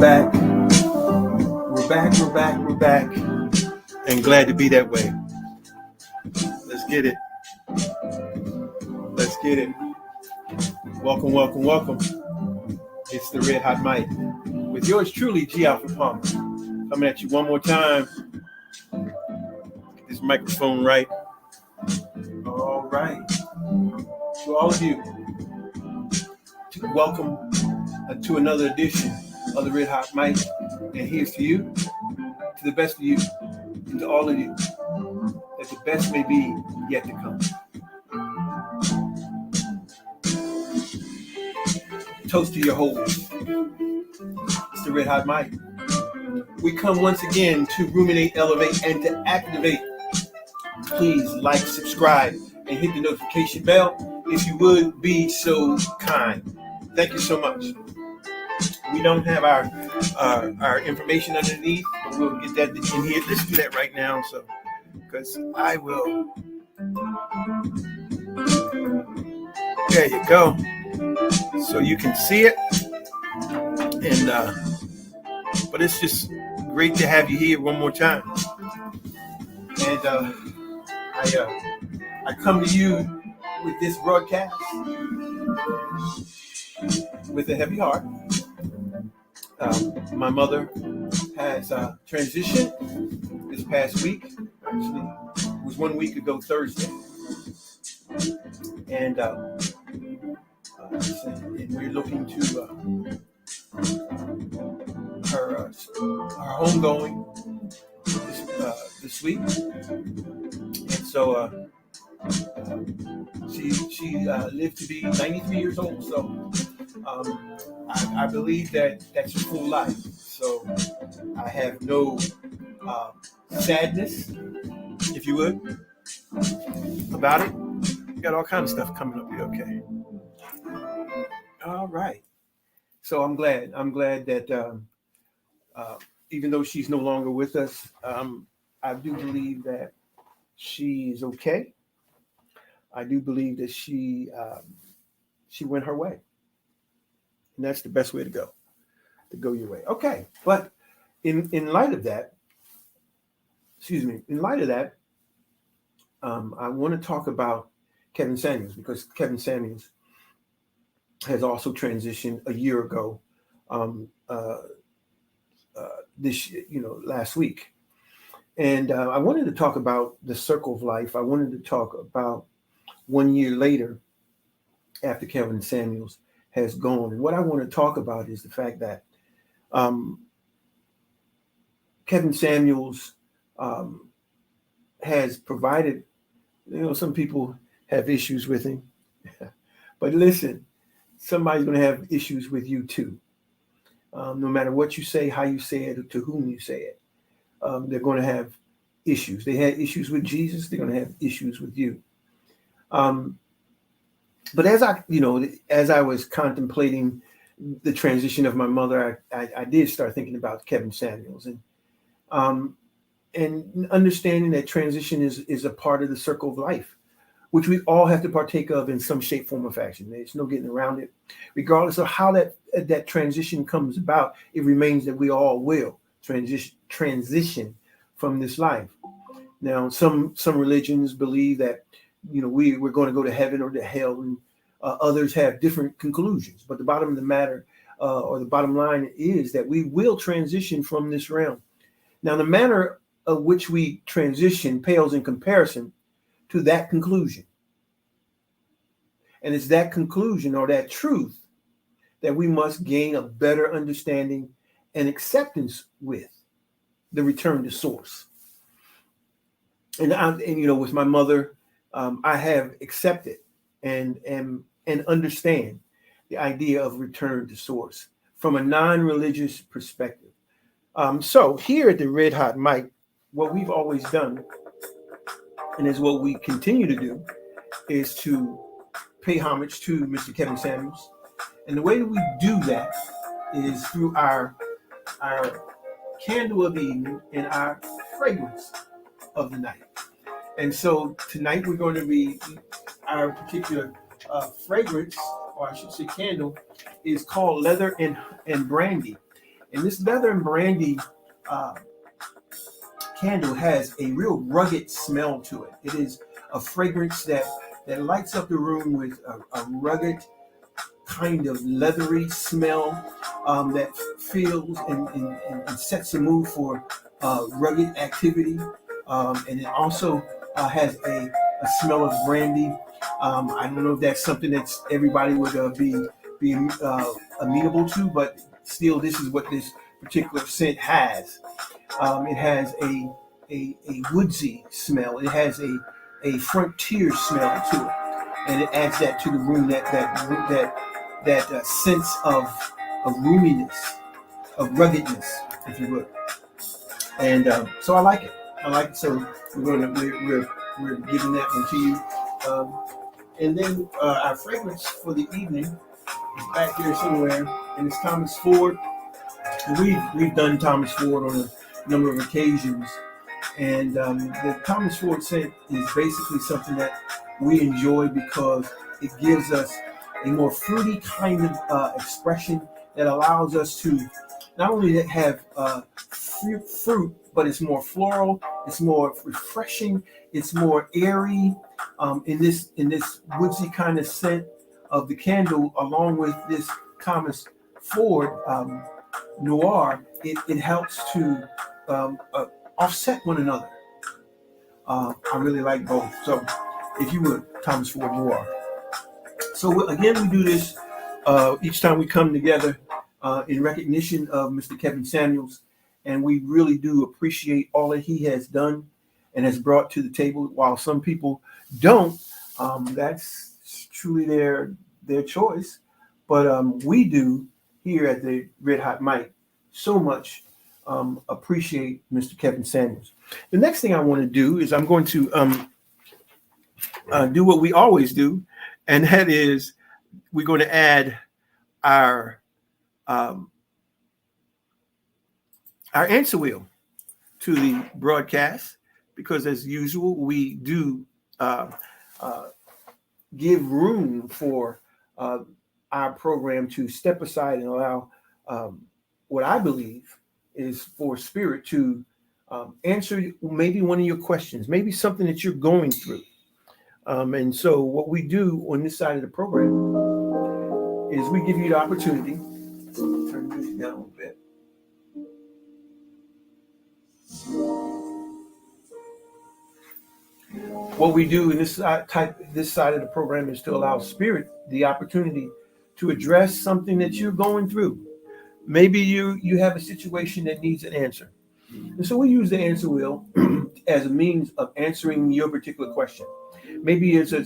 back. We're back. And glad to be that way. Let's get it. Welcome. It's the Red Hot Mike with yours truly, G. Alfred Palmer. Coming at you one more time. Get this microphone right. All right. To all of you, welcome to another edition of the Red Hot Mike. And here's to you, to the best of you, and to all of you, that the best may be yet to come. Toast to your wholeness. It's the Red Hot Mike. We come once again to ruminate, elevate, and to activate. Please like, subscribe, and hit the notification bell if you would be so kind. Thank you so much. We don't have our information underneath, but we'll get that in here. Let's do that right now, so because I will. There you go. So you can see it, and but it's just great to have you here one more time. And I come to you with this broadcast with a heavy heart. My mother has transitioned this past week. Actually, it was 1 week ago Thursday, and we're looking to her homegoing this week, and so she lived to be 93 years old. So I believe that's a full life. So I have no sadness, if you would, about it. Got all kinds of stuff coming up here. Okay. All right. So I'm glad that even though she's no longer with us, I do believe that she is okay. I do believe that she went her way. And that's the best way to go your way. Okay. But in light of that, I want to talk about Kevin Samuels, because Kevin Samuels has also transitioned a year ago, last week. And I wanted to talk about the circle of life. I wanted to talk about 1 year later after Kevin Samuels has gone. And what I want to talk about is the fact that Kevin Samuels has provided, some people have issues with him, but listen, somebody's going to have issues with you too. No matter what you say, how you say it, or to whom you say it, they're going to have issues. They had issues with Jesus. They're going to have issues with you. But as I was contemplating the transition of my mother, I did start thinking about Kevin Samuels and understanding that transition is a part of the circle of life, which we all have to partake of in some shape, form, or fashion. There's no getting around it. Regardless of how that transition comes about, it remains that we all will transition from this life. Now, some religions believe that we're going to go to heaven or to hell, and others have different conclusions. But the bottom of the matter, or the bottom line, is that we will transition from this realm. Now, the manner of which we transition pales in comparison to that conclusion. And it's that conclusion or that truth that we must gain a better understanding and acceptance with the return to source. And with my mother, I have accepted and understand the idea of return to source from a non-religious perspective. So here at the Red Hot Mike, what we've always done, and is what we continue to do, is to pay homage to Mr. Kevin Samuels. And the way that we do that is through our candle of the evening and our fragrance of the night. And so tonight we're going to be, our particular fragrance, or I should say candle, is called Leather and Brandy. And this leather and brandy candle has a real rugged smell to it. It is a fragrance that lights up the room with a rugged kind of leathery smell that feels and sets the mood for rugged activity. And it also has a smell of brandy. I don't know if that's something that everybody would be amenable to, but still, this is what this particular scent has. It has a woodsy smell. It has a frontier smell to it, and it adds that to the room, that sense of roominess, of ruggedness, if you would. And so I like it. So we're giving that one to you. And then our fragrance for the evening is back here somewhere, and it's Thomas Ford. We've done Thomas Ford on a number of occasions, and the Thomas Ford scent is basically something that we enjoy because it gives us a more fruity kind of expression that allows us to not only have fruit, but it's more floral, it's more refreshing, it's more airy. In this woodsy kind of scent of the candle, along with this Thomas Ford Noir, it helps to offset one another. I really like both. So, if you would, Thomas Ford Noir. So again, we do this each time we come together in recognition of Mr. Kevin Samuels, and we really do appreciate all that he has done and has brought to the table. While some people don't, that's truly their choice, but we do here at the Red Hot Mic so much appreciate Mr. Kevin Samuels. The next thing I want to do is I'm going to do what we always do, and that is we're going to add our answer wheel to the broadcast, because as usual we do give room for our program to step aside and allow what I believe is for Spirit to answer maybe one of your questions, maybe something that you're going through. And so what we do on this side of the program is we give you the opportunity. Turn the music down a little bit. What we do in this side of the program is to allow Spirit the opportunity to address something that you're going through. Maybe you have a situation that needs an answer. And so we use the answer wheel as a means of answering your particular question. Maybe it's a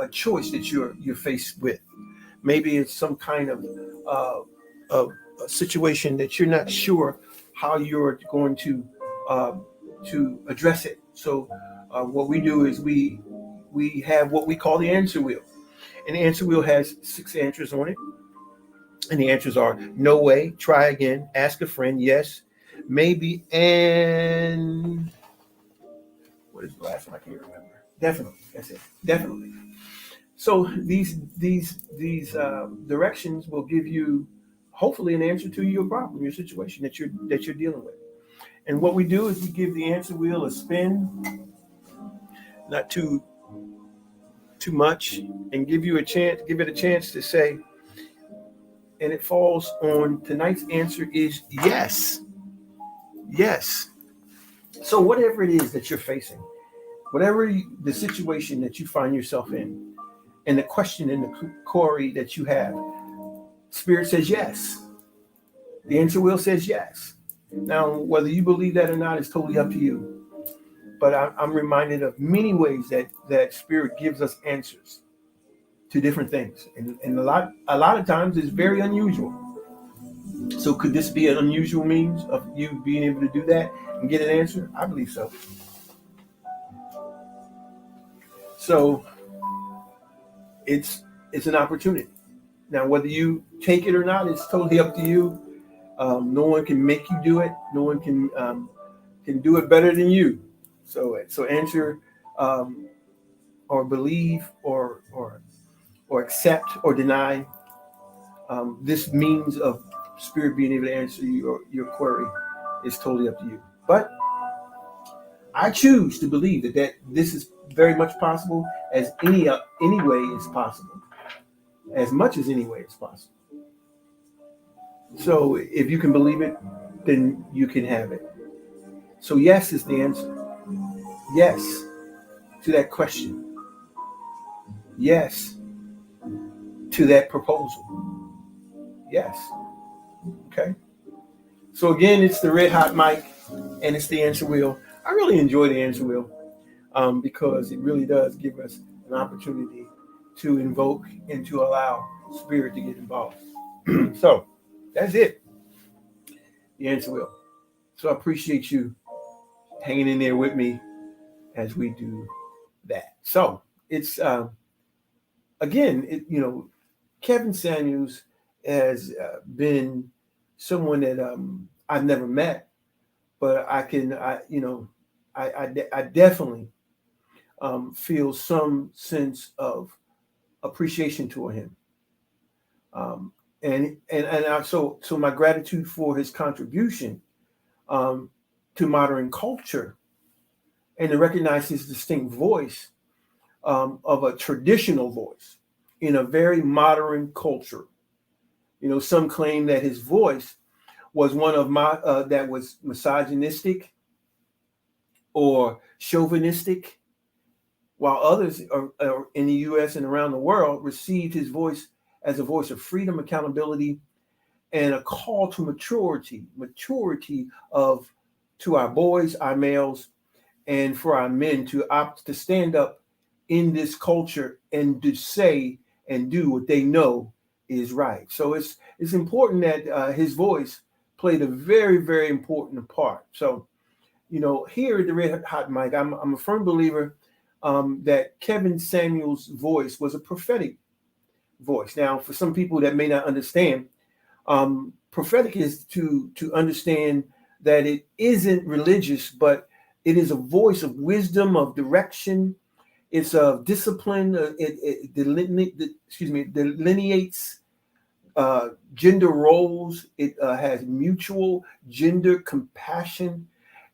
choice that you're faced with. Maybe it's some kind of a situation that you're not sure how you're going to address it. So what we do is we have what we call the answer wheel, and the answer wheel has 6 answers on it. And the answers are no way, try again, ask a friend, yes, maybe, and what is the last one? I can't remember. Definitely. That's it. Definitely. So these directions will give you hopefully an answer to your problem, your situation that you're dealing with. And what we do is we give the answer wheel a spin, not too much, and give it a chance to say, and it falls on tonight's answer is yes. Yes. So whatever it is that you're facing, whatever the situation that you find yourself in, and the question and the query that you have, Spirit says yes. The answer wheel says yes. Now, whether you believe that or not is totally up to you. But I'm reminded of many ways that Spirit gives us answers to different things, and a lot of times it's very unusual. So could this be an unusual means of you being able to do that and get an answer? I believe so. So it's an opportunity. Now, whether you take it or not, it's totally up to you. No one can make you do it. No one can do it better than you. So answer or believe or accept or deny this means of Spirit being able to answer your query is totally up to you. But I choose to believe that this is very much possible, as any way is possible, as much as any way is possible. So if you can believe it, then you can have it. So yes is the answer. Yes to that question. Yes to that proposal. Yes. Okay. So again, it's the Red Hot Mic, and it's the answer wheel. I really enjoy the answer wheel because it really does give us an opportunity to invoke and to allow spirit to get involved. So that's it. The answer wheel. So I appreciate you hanging in there with me as we do that. So it's again, Kevin Samuels has been someone that I've never met, but I definitely feel some sense of appreciation toward him. So my gratitude for his contribution to modern culture, and to recognize his distinct voice of a traditional voice in a very modern culture. Some claim that his voice was one of that was misogynistic or chauvinistic, while others are in the U.S. and around the world received his voice as a voice of freedom, accountability, and a call to maturity to our boys, our males, and for our men to opt to stand up in this culture and to say and do what they know is right. So it's important that his voice played a very, very important part. So, here at the Red Hot Mic, I'm a firm believer that Kevin Samuels' voice was a prophetic voice. Now, for some people that may not understand, prophetic is to understand that it isn't religious, but it is a voice of wisdom, of direction. It's a discipline. It delineates gender roles. It has mutual gender compassion.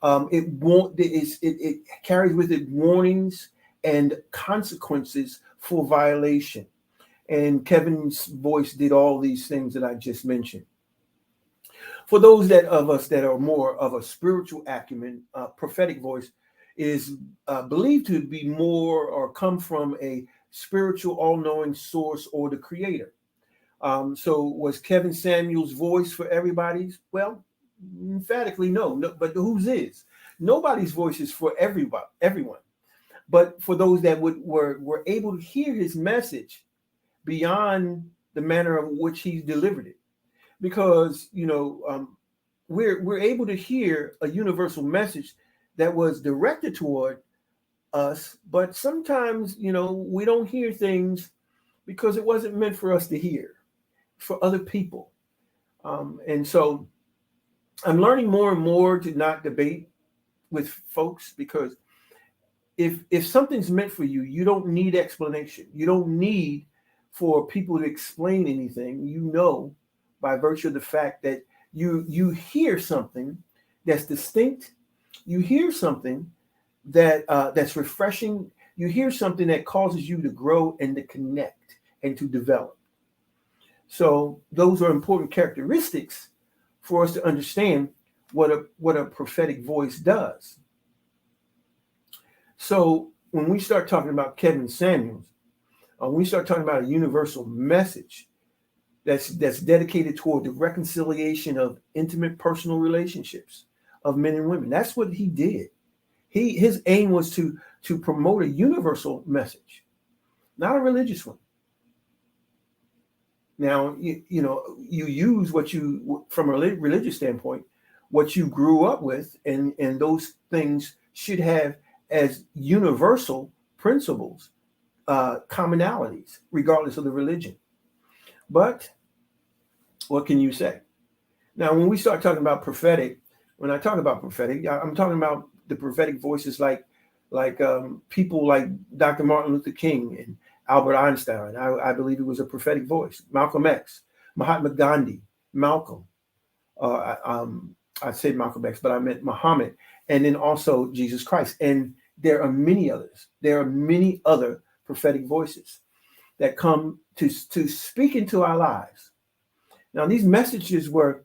It carries with it warnings and consequences for violation. And Kevin's voice did all these things that I just mentioned. For those of us that are more of a spiritual acumen, prophetic voice is believed to be more or come from a spiritual, all-knowing source or the creator. So was Kevin Samuels' voice for everybody's? Well, emphatically no, but whose is? Nobody's voice is for everyone. But for those that were able to hear his message beyond the manner of which he delivered it. Because we're able to hear a universal message that was directed toward us, but sometimes we don't hear things because it wasn't meant for us to hear, for other people. And so I'm learning more and more to not debate with folks, because if something's meant for you, you don't need explanation. You don't need for people to explain anything. By virtue of the fact that you hear something that's distinct, you hear something that's refreshing, you hear something that causes you to grow and to connect and to develop. So those are important characteristics for us to understand what a prophetic voice does. So when we start talking about Kevin Samuels, when we start talking about a universal message that's dedicated toward the reconciliation of intimate personal relationships of men and women. That's what he did. His aim was to promote a universal message, not a religious one. Now, you use what you, from a religious standpoint, what you grew up with, and those things should have as universal principles, commonalities, regardless of the religion. But what can you say? Now, when we start talking about prophetic, when I talk about prophetic, I'm talking about the prophetic voices like people like Dr. Martin Luther King and Albert Einstein. I believe it was a prophetic voice. Malcolm X, Mahatma Gandhi, Malcolm, I said Malcolm X, but I meant Muhammad, and then also Jesus Christ. And there are many others. There are many other prophetic voices that come to speak into our lives. Now, these messages were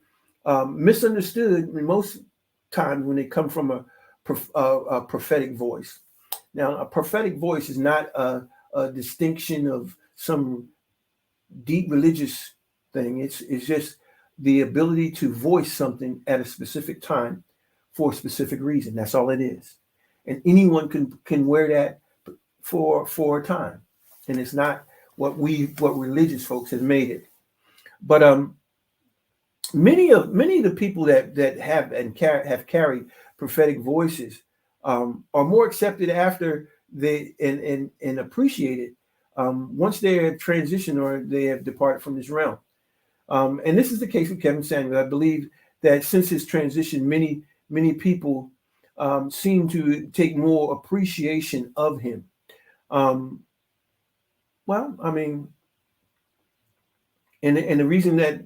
misunderstood most times when they come from a prophetic voice. Now, a prophetic voice is not a distinction of some deep religious thing. It's just the ability to voice something at a specific time for a specific reason. That's all it is. And anyone can wear that for a time. And it's not what religious folks have made it. But many of the people that have have carried prophetic voices are more accepted after they and appreciated once they have transitioned or they have departed from this realm. And this is the case with Kevin Samuels. I believe that since his transition, many people seem to take more appreciation of him. Well, I mean, and the reason that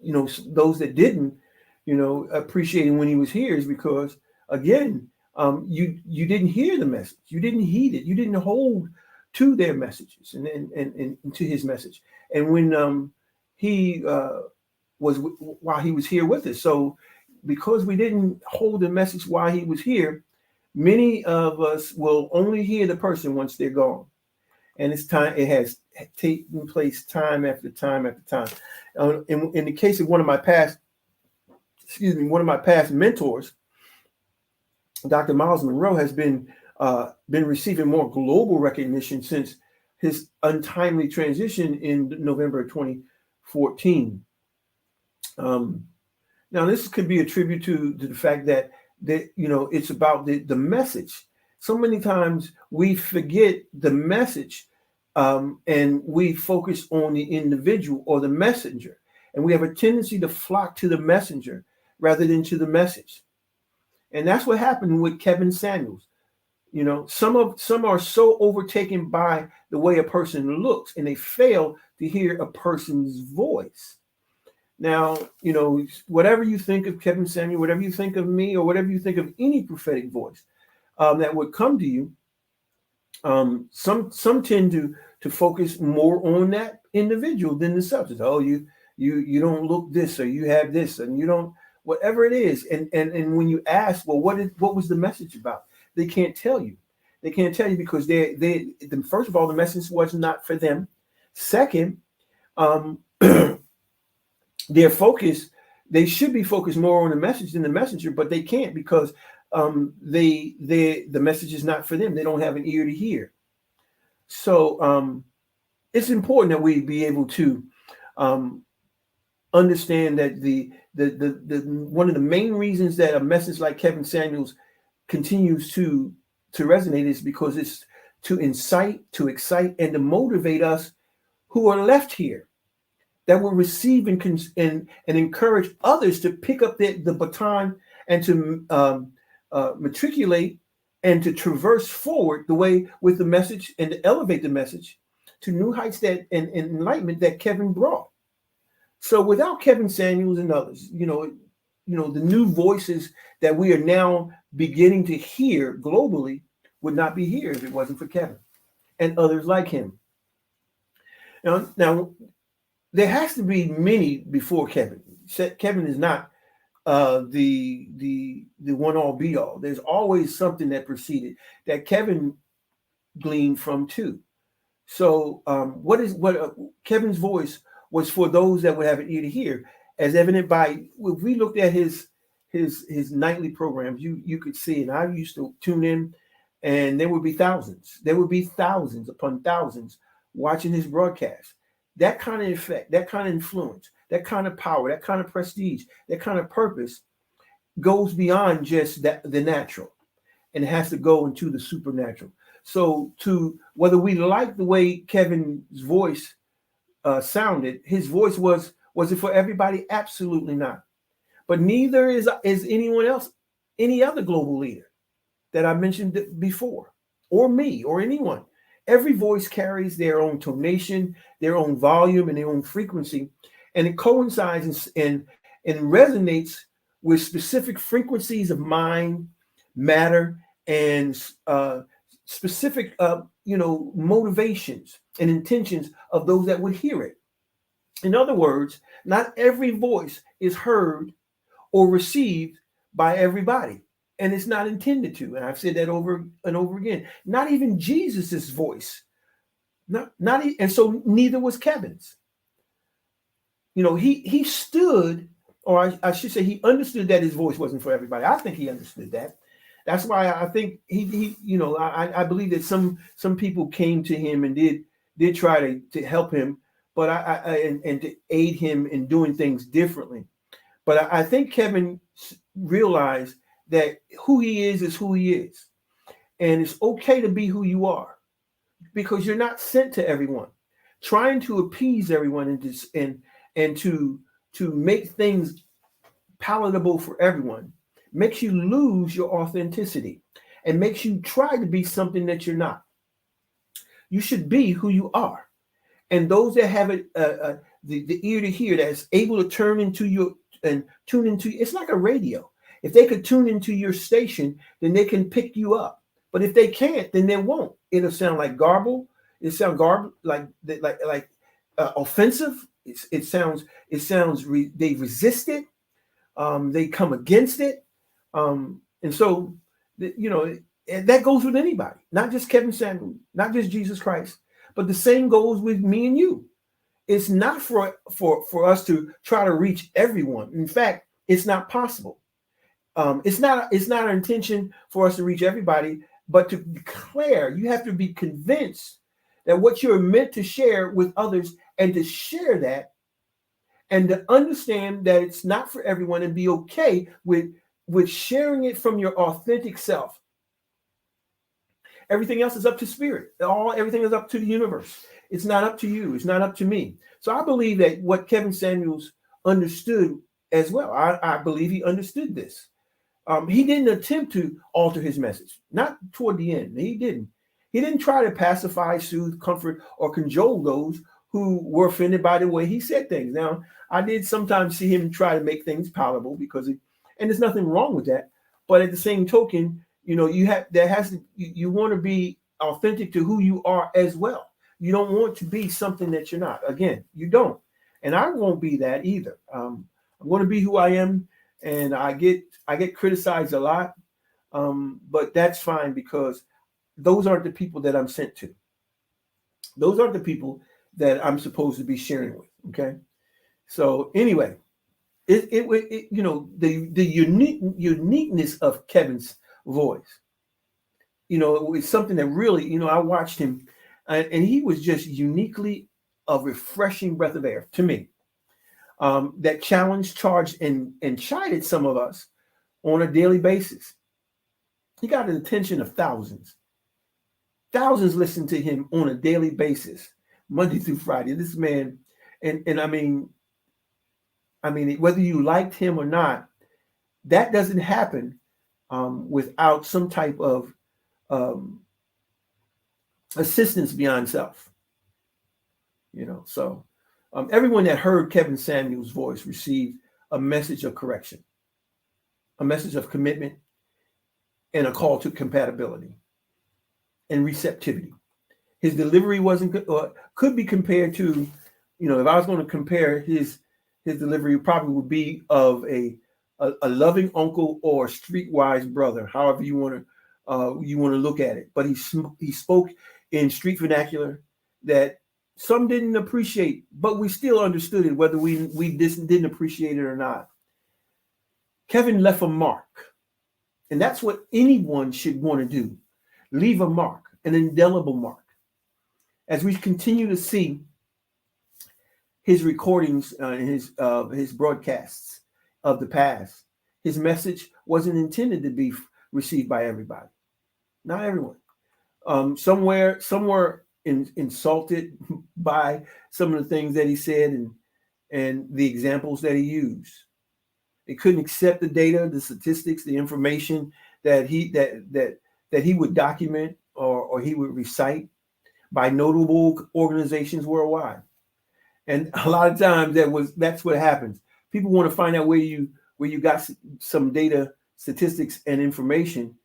those that didn't appreciate him when he was here is because, again, you didn't hear the message, you didn't heed it, you didn't hold to their messages and to his message. And when he while he was here with us, so because we didn't hold the message while he was here, many of us will only hear the person once they're gone. And it's time. It has taken place time after time after time. In the case of one of my past mentors, Dr. Miles Monroe has been receiving more global recognition since his untimely transition in November of 2014. Now, this could be attributed to the fact that it's about the message. So many times we forget the message, and we focus on the individual or the messenger, and we have a tendency to flock to the messenger rather than to the message. And that's what happened with Kevin Samuels. Some are so overtaken by the way a person looks, and they fail to hear a person's voice. Now, whatever you think of Kevin Samuel, whatever you think of me, or whatever you think of any prophetic voice that would come to you, some tend to focus more on that individual than the substance. Oh, you don't look this, or you have this, and you don't, whatever it is. And when you ask, well, what was the message about? They can't tell you. They can't tell you because first of all, the message was not for them. Second, their focus, they should be focused more on the message than the messenger, but they can't because the message is not for them. They don't have an ear to hear. So it's important that we be able to understand that the one of the main reasons that a message like Kevin Samuels continues to resonate is because it's to incite, to excite, and to motivate us who are left here, that will receive and encourage others to pick up the baton and to matriculate and to traverse forward the way with the message and to elevate the message to new heights and enlightenment that Kevin brought. So without Kevin Samuels and others, the new voices that we are now beginning to hear globally would not be here if it wasn't for Kevin and others like him. Now there has to be many before Kevin. Kevin is not the one all be all. There's always something that preceded that Kevin gleaned from too. So Kevin's voice was for those that would have an ear to hear, as evident by, if we looked at his nightly programs, you could see, and I used to tune in, and there would be thousands upon thousands watching his broadcast. That kind of effect, that kind of influence, that kind of power, that kind of prestige, that kind of purpose goes beyond just the natural, and it has to go into the supernatural. So whether we like the way Kevin's voice sounded, his voice was it for everybody? Absolutely not. But neither is anyone else, any other global leader that I mentioned before, or me, or anyone. Every voice carries their own tonation, their own volume, and their own frequency, and it coincides and and resonates with specific frequencies of mind, matter, and specific, motivations and intentions of those that would hear it. In other words, not every voice is heard or received by everybody, and it's not intended to. And I've said that over and over again. Not even Jesus's voice. And so neither was Kevin's. He stood, or I should say, he understood that his voice wasn't for everybody. I think he understood that. That's why I think I believe that some people came to him and did try to help him, but and to aid him in doing things differently. But I think Kevin realized that who he is who he is, and it's okay to be who you are, because you're not sent to everyone. Trying to appease everyone and to make things palatable for everyone makes you lose your authenticity and makes you try to be something that you're not. You should be who you are. And those that have the ear to hear, that's able to tune into, it's like a radio. If they could tune into your station, then they can pick you up. But if they can't, then they won't. It'll sound like garble. It sound garble, like offensive. It sounds. They resist it. They come against it. And so, and that goes with anybody, not just Kevin Samuel, not just Jesus Christ, but the same goes with me and you. It's not for us to try to reach everyone. In fact, it's not possible. It's not our intention for us to reach everybody, but to declare. You have to be convinced that what you're meant to share with others, and to share that, and to understand that it's not for everyone, and be okay with sharing it from your authentic self. Everything else is up to spirit. Everything is up to the universe. It's not up to you. It's not up to me. So I believe that what Kevin Samuels understood as well. I believe he understood this. He didn't attempt to alter his message. Not toward the end. He didn't. He didn't try to pacify, soothe, comfort, or cajole those who were offended by the way he said things. Now, I did sometimes see him try to make things palatable, and there's nothing wrong with that. But at the same token, you want to be authentic to who you are as well. You don't want to be something that you're not. Again, you don't. And I won't be that either. I'm going to be who I am, and I get criticized a lot. But that's fine, because those aren't the people that I'm sent to. Those aren't the people that I'm supposed to be sharing with. Okay. So anyway, the uniqueness of Kevin's voice, it's something that really, I watched him, and he was just uniquely a refreshing breath of air to me, that challenged, charged, and chided some of us on a daily basis. He got the attention of thousands. Thousands listened to him on a daily basis, Monday through Friday. This man, and I mean, whether you liked him or not, that doesn't happen without some type of assistance beyond self. So everyone that heard Kevin Samuel's voice received a message of correction, a message of commitment, and a call to compatibility and receptivity. His delivery could be compared to, if I was going to compare his delivery, it probably would be of a loving uncle or a streetwise brother, however you want to look at it. But he spoke in street vernacular that some didn't appreciate, but we still understood it, whether we didn't appreciate it or not. Kevin left a mark, and that's what anyone should want to do: leave a mark, an indelible mark. As we continue to see his recordings and his broadcasts of the past, his message wasn't intended to be received by everybody, not everyone. Somewhere insulted by some of the things that he said and the examples that he used. They couldn't accept the data, the statistics, the information that he would document or he would recite by notable organizations worldwide. And a lot of times that's what happens. people want to find out where you got some data, statistics, and information,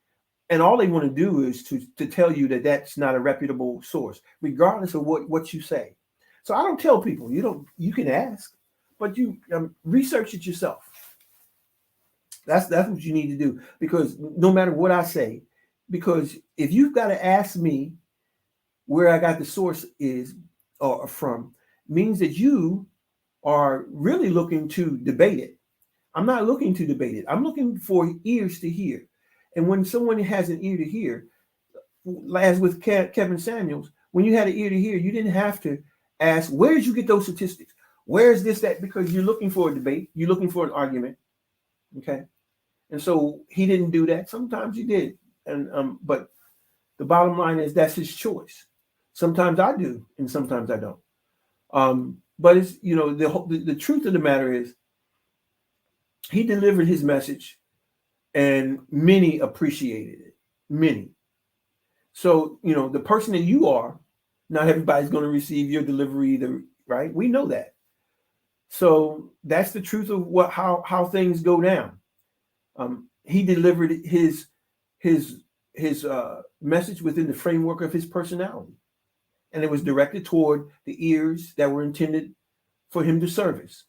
and all they want to do is to tell you that that's not a reputable source, regardless of what you say. So I don't tell people you can ask, but you research it yourself. That's what you need to do, because no matter what I say, because if you've got to ask me where I got the source is or from, means that you are really looking to debate it. I'm not looking to debate it. I'm looking for ears to hear. And when someone has an ear to hear, as with Kevin Samuels, when you had an ear to hear, you didn't have to ask, where did you get those statistics? Where is this, that? Because you're looking for a debate. You're looking for an argument. Okay. And so he didn't do that. Sometimes he did. And but the bottom line is that's his choice. Sometimes I do, and sometimes I don't. But it's, the truth of the matter is he delivered his message and many appreciated it. Many. So, the person that you are, not everybody's going to receive your delivery either, right? We know that. So that's the truth of how things go down. He delivered his message within the framework of his personality, and it was directed toward the ears that were intended for him to service,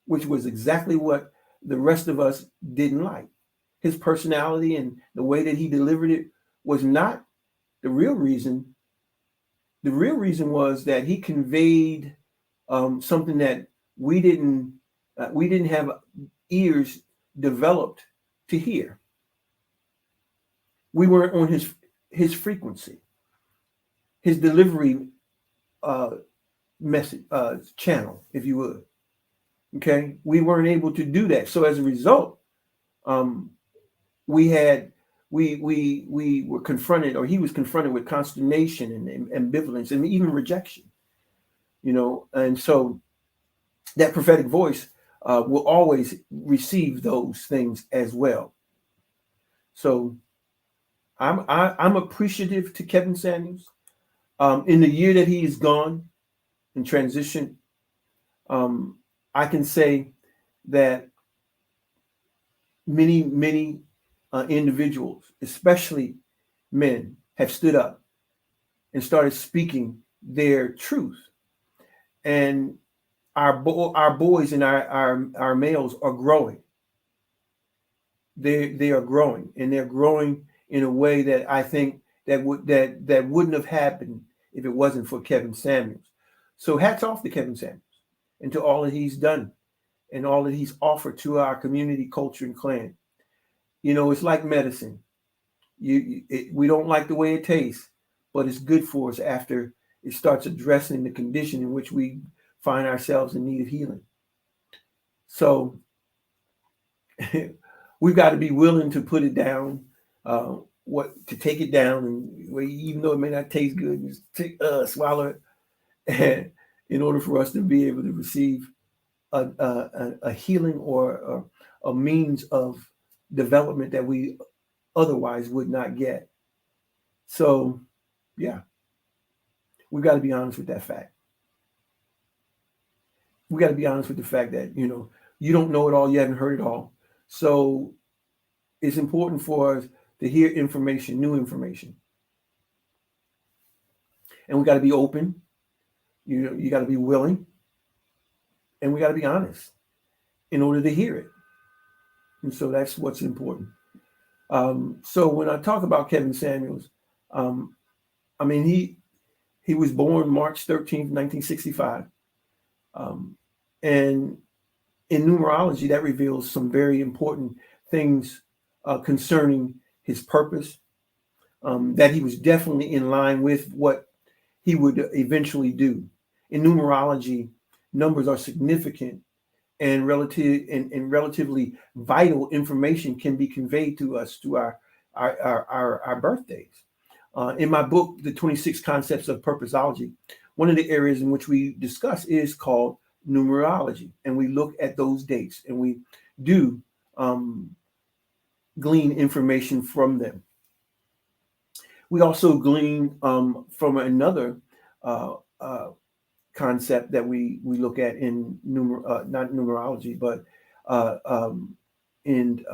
which was exactly what the rest of us didn't like. His personality and the way that he delivered it was not the real reason. The real reason was that he conveyed something that we didn't have ears developed to hear. We weren't on his frequency, his delivery message channel, if you would. Okay, we weren't able to do that. So as a result, we were confronted, or he was confronted with consternation and ambivalence and even rejection. And so that prophetic voice will always receive those things as well. So I'm appreciative to Kevin Samuels. In the year that he is gone in transition, I can say that many individuals, especially men, have stood up and started speaking their truth. And our boys and our males are growing. They are growing, and they're growing in a way that I think that wouldn't have happened if it wasn't for Kevin Samuels. So hats off to Kevin Samuels and to all that he's done and all that he's offered to our community, culture, and clan. It's like medicine. We don't like the way it tastes, but it's good for us after it starts addressing the condition in which we find ourselves in need of healing. So we've got to be willing to put it down, to take it down, and even though it may not taste good, just swallow it, in order for us to be able to receive a healing or a means of development that we otherwise would not get. So, yeah, we've got to be honest with that fact. We got to be honest with the fact that, you don't know it all, you haven't heard it all. So it's important for us to hear information, new information. And we got to be open. You got to be willing. And we got to be honest in order to hear it. And so that's what's important. So when I talk about Kevin Samuels, he was born March 13th, 1965. And in numerology, that reveals some very important things concerning his purpose, that he was definitely in line with what he would eventually do. In numerology, numbers are significant, and relatively vital information can be conveyed to us through our birthdays. In my book, The 26 Concepts of Purposeology, one of the areas in which we discuss is called numerology, and we look at those dates and we do glean information from them. We also glean from another concept that we look at in not numerology, but in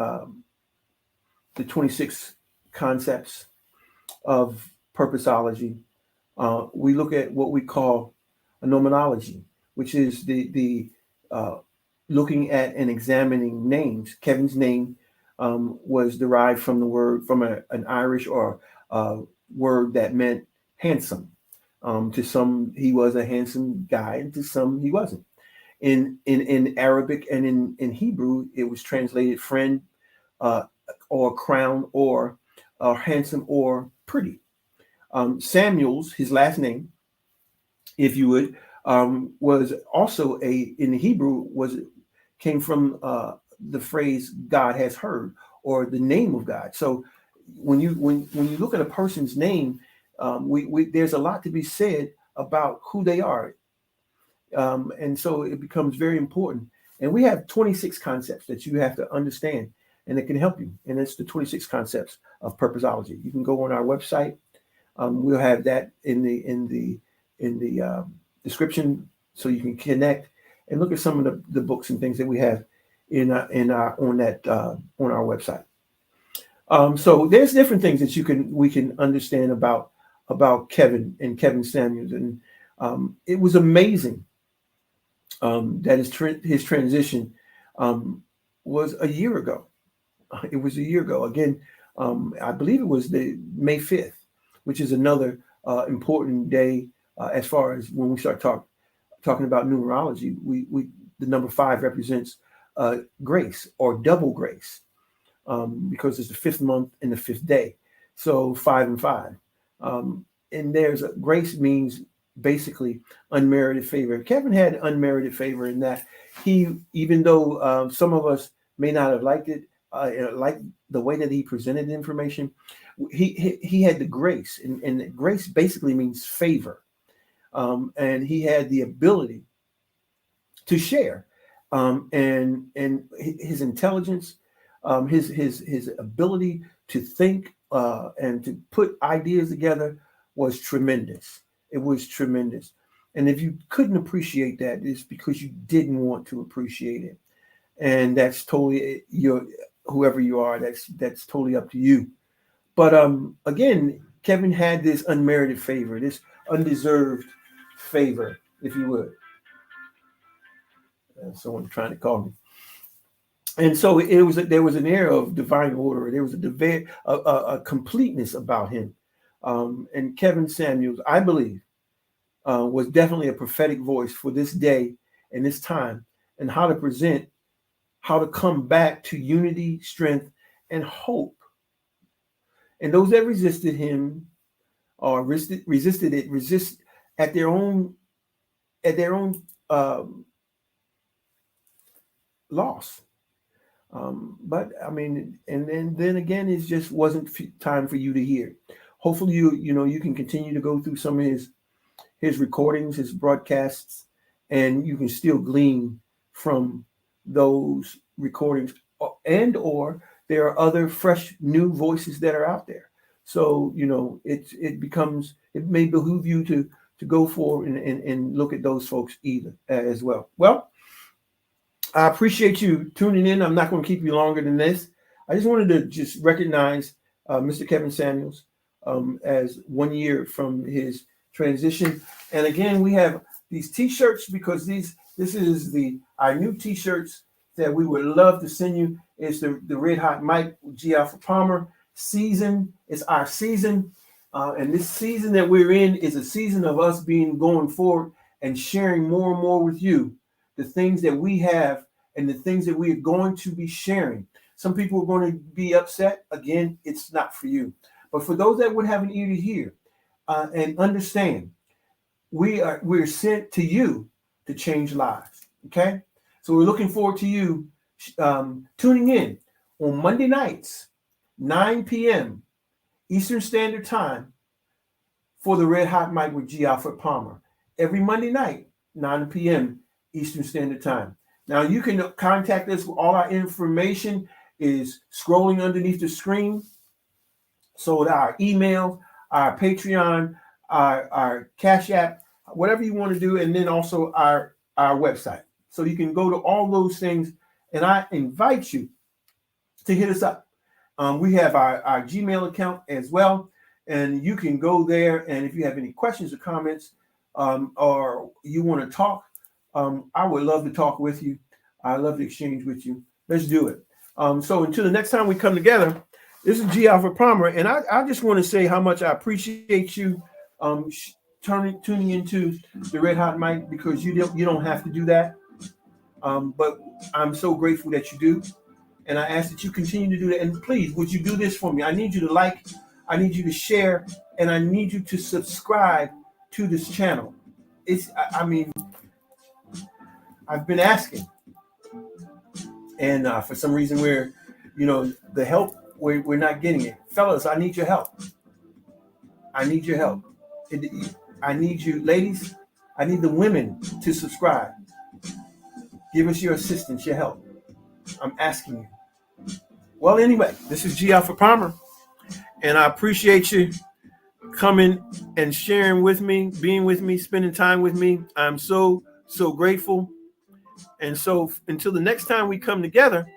the 26 concepts of purposeology. We look at what we call a nomenology, which is the looking at and examining names. Kevin's name was derived from the word from an Irish or word that meant handsome. To some, he was a handsome guy, and to some, he wasn't. In Arabic and in Hebrew, it was translated friend, or crown, or handsome or pretty. Samuel's, his last name, if you would, was also in the Hebrew came from the phrase "God has heard" or the name of God. So when you look at a person's name, there's a lot to be said about who they are, and so it becomes very important. And we have 26 concepts that you have to understand, and it can help you. And it's the 26 concepts of purposeology. You can go on our website. We'll have that in the description, so you can connect and look at some of the books and things that we have on our website. So there's different things that we can understand about Kevin and Kevin Samuels, and it was amazing that his transition was a year ago. It was a year ago. Again, I believe it was the May 5th, which is another important day as far as when we start talking about numerology. The number 5 represents grace or double grace, because it's the 5th month and the 5th day. So 5 and 5. And grace means basically unmerited favor. Kevin had unmerited favor in that even though some of us may not have liked it, like the way that he presented the information, he had the grace, and grace basically means favor, and he had the ability to share, and his intelligence, his ability to think and to put ideas together was tremendous. It was tremendous. And if you couldn't appreciate that, it's because you didn't want to appreciate it. And that's totally whoever you are, that's totally up to you. But again, Kevin had this unmerited favor, this undeserved favor, if you would. Someone trying to call me. And so there was an air of divine order. There was a completeness about him. And Kevin Samuels, I believe, was definitely a prophetic voice for this day and this time, and how to come back to unity, strength, and hope. And those that resisted him or resisted at their own loss. But I mean, and then again, it just wasn't time for you to hear. Hopefully, you can continue to go through some of his recordings, his broadcasts, and you can still glean from those recordings, or there are other fresh new voices that are out there. So it may behoove you to go forward and look at those folks either as well. Well, I appreciate you tuning in. I'm not going to keep you longer than this. I just wanted to just recognize Mr. Kevin Samuels as 1 year from his transition. And again, we have these T-shirts, because this is our new T-shirts that we would love to send you. It's the Red Hot Mike G. Alpha Palmer season. It's our season. And this season that we're in is a season of us going forward and sharing more and more with you the things that we have and the things that we are going to be sharing. Some people are going to be upset. Again, it's not for you. But for those that would have an ear to hear and understand, we're sent to you to change lives. Okay? So we're looking forward to you tuning in on Monday nights, 9 p.m. Eastern Standard Time, for the Red Hot Mic with G. Alfred Palmer. Every Monday night, 9 p.m. Eastern Standard Time. Now you can contact us. All our information is scrolling underneath the screen. So our email, our Patreon, our Cash App, whatever you want to do, and then also our website. So you can go to all those things, and I invite you to hit us up. We have our Gmail account as well, and you can go there. And if you have any questions or comments, or you want to talk, I would love to talk with you. I love to exchange with you. Let's do it. So until the next time we come together, this is G. Alfred Palmer, and I just want to say how much I appreciate you tuning into the Red Hot Mic, because you don't have to do that, but I'm so grateful that you do, and I ask that you continue to do that. And please, would you do this for me? I need you to like, I need you to share, and I need you to subscribe to this channel. I mean, I've been asking, and for some reason the help, we're not getting it. Fellas, I need your help. I need your help. I need you, ladies. I need the women to subscribe. Give us your assistance, your help. I'm asking you. Well, anyway, this is G. Alfred Palmer, and I appreciate you coming and sharing with me, being with me, spending time with me. I'm so grateful. And so until the next time we come together,